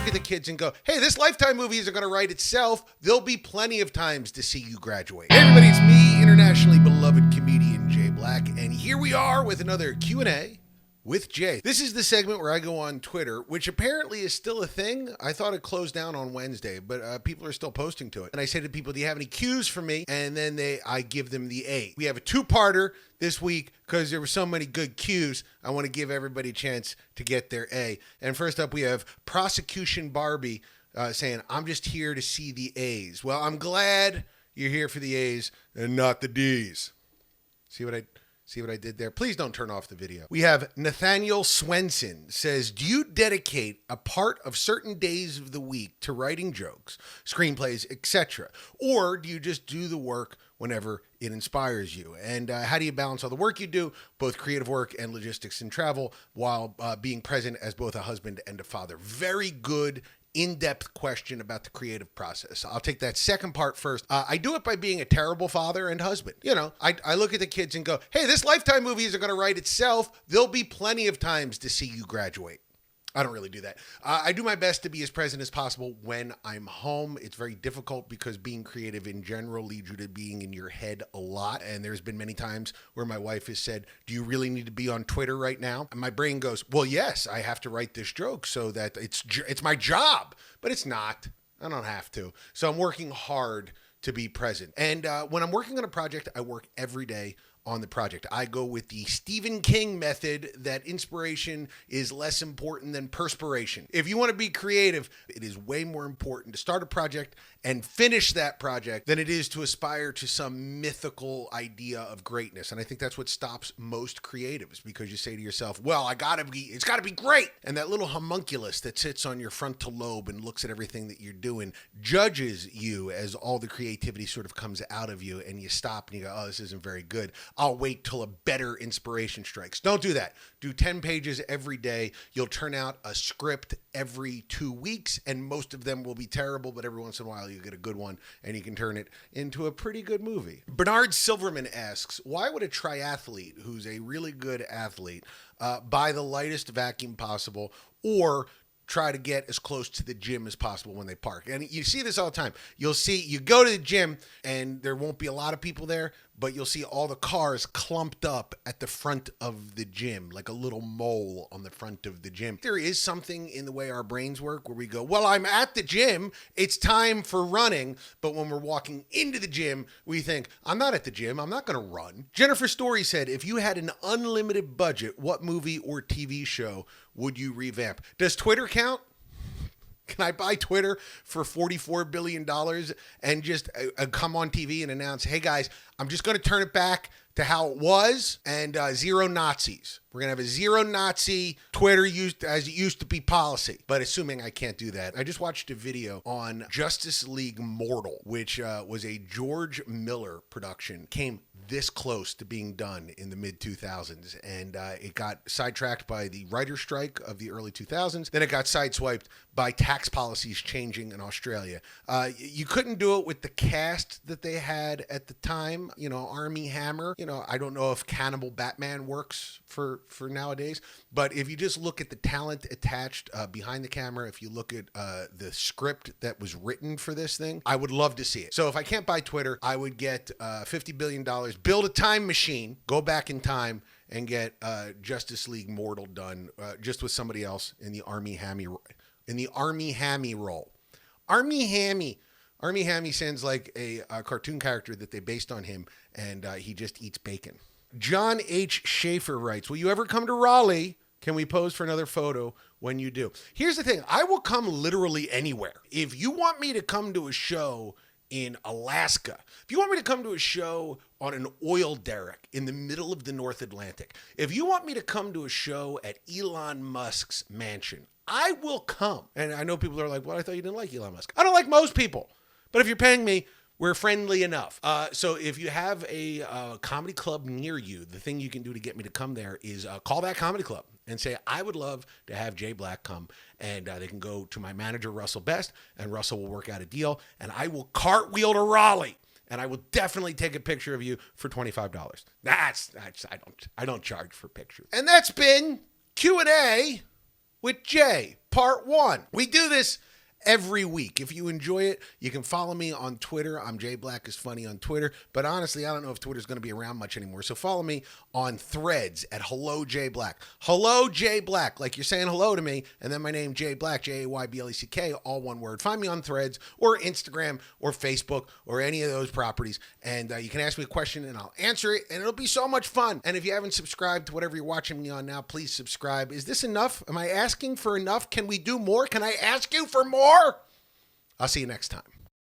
look at the kids and go, hey, this Lifetime movie isn't going to write itself. There'll be plenty of times to see you graduate. Hey, everybody, it's me, internationally beloved comedian Jay Black, and here we are with another Q&A with Jay. This is the segment where I go on Twitter, which apparently is still a thing. I thought it closed down on Wednesday, but people are still posting to it. And I say to people, do you have any cues for me? And then I give them the A. We have a two-parter this week because there were so many good cues. I want to give everybody a chance to get their A. And first up, we have Prosecution Barbie saying, I'm just here to see the A's. Well, I'm glad you're here for the A's and not the D's. See what I did there? Please don't turn off the video. We have Nathaniel Swenson says, do you dedicate a part of certain days of the week to writing jokes, screenplays, etc.? Or do you just do the work whenever it inspires you? And how do you balance all the work you do, both creative work and logistics and travel, while being present as both a husband and a father? Very good in-depth question about the creative process. I'll take that second part first. I do it by being a terrible father and husband. You know, I look at the kids and go, hey, this Lifetime movie isn't going to write itself. There'll be plenty of times to see you graduate. I don't really do that. I do my best to be as present as possible when I'm home. It's very difficult because being creative in general leads you to being in your head a lot. And there's been many times where my wife has said, do you really need to be on Twitter right now? And my brain goes, well, yes, I have to write this joke so that it's my job, but it's not. I don't have to. So I'm working hard to be present. And when I'm working on a project, I work every day on the project. I go with the Stephen King method that inspiration is less important than perspiration. If you want to be creative, it is way more important to start a project and finish that project than it is to aspire to some mythical idea of greatness. And I think that's what stops most creatives, because you say to yourself, well, it's got to be great. And that little homunculus that sits on your frontal lobe and looks at everything that you're doing judges you as all the creativity sort of comes out of you, and you stop and you go, oh, this isn't very good. I'll wait till a better inspiration strikes. Don't do that. Do 10 pages every day. You'll turn out a script every 2 weeks, and most of them will be terrible, but every once in a while you get a good one, and you can turn it into a pretty good movie. Bernard Silverman asks, why would a triathlete who's a really good athlete buy the lightest vacuum possible, or try to get as close to the gym as possible when they park? And you see this all the time. You go to the gym and there won't be a lot of people there, but you'll see all the cars clumped up at the front of the gym, like a little mole on the front of the gym. There is something in the way our brains work where we go, well, I'm at the gym, it's time for running. But when we're walking into the gym, we think, I'm not at the gym, I'm not going to run. Jennifer Story said, if you had an unlimited budget, what movie or TV show would you revamp? Does Twitter count? Can I buy Twitter for $44 billion and just come on TV and announce, hey guys, I'm just going to turn it back to how it was, and zero Nazis. We're going to have a zero Nazi Twitter as it used to be policy. But assuming I can't do that, I just watched a video on Justice League Mortal, which was a George Miller production. Came this close to being done in the mid-2000s, and it got sidetracked by the writer's strike of the early 2000s. Then it got sideswiped by tax policies changing in Australia. You couldn't do it with the cast that they had at the time. You know, Armie Hammer. You know, I don't know if Cannibal Batman works for nowadays, but if you just look at the talent attached behind the camera, if you look at the script that was written for this thing, I would love to see it. So if I can't buy Twitter, I would get $50 billion, build a time machine, go back in time, and get Justice League Mortal done just with somebody else in the Armie Hammy role. Armie Hammy sounds like a cartoon character that they based on him, and he just eats bacon. John H. Schaefer writes, will you ever come to Raleigh? Can we pose for another photo when you do? Here's the thing. I will come literally anywhere. If you want me to come to a show in Alaska, if you want me to come to a show on an oil derrick in the middle of the North Atlantic, if you want me to come to a show at Elon Musk's mansion, I will come. And I know people are like, well, I thought you didn't like Elon Musk. I don't like most people. But if you're paying me, we're friendly enough. So if you have a comedy club near you, the thing you can do to get me to come there is call that comedy club and say, I would love to have Jay Black come. And they can go to my manager, Russell Best, and Russell will work out a deal. And I will cartwheel to Raleigh. And I will definitely take a picture of you for $25. I don't charge for pictures. And that's been Q&A with Jay. Part 1. We do this every week. If you enjoy it, you can follow me on Twitter. I'm Jay Black is Funny on Twitter. But honestly, I don't know if Twitter's going to be around much anymore. So follow me on Threads at Hello Jay Black. Hello Jay Black. Like you're saying hello to me. And then my name, Jay Black, Jayblek, all one word. Find me on Threads or Instagram or Facebook or any of those properties. And you can ask me a question and I'll answer it. And it'll be so much fun. And if you haven't subscribed to whatever you're watching me on now, please subscribe. Is this enough? Am I asking for enough? Can we do more? Can I ask you for more? I'll see you next time.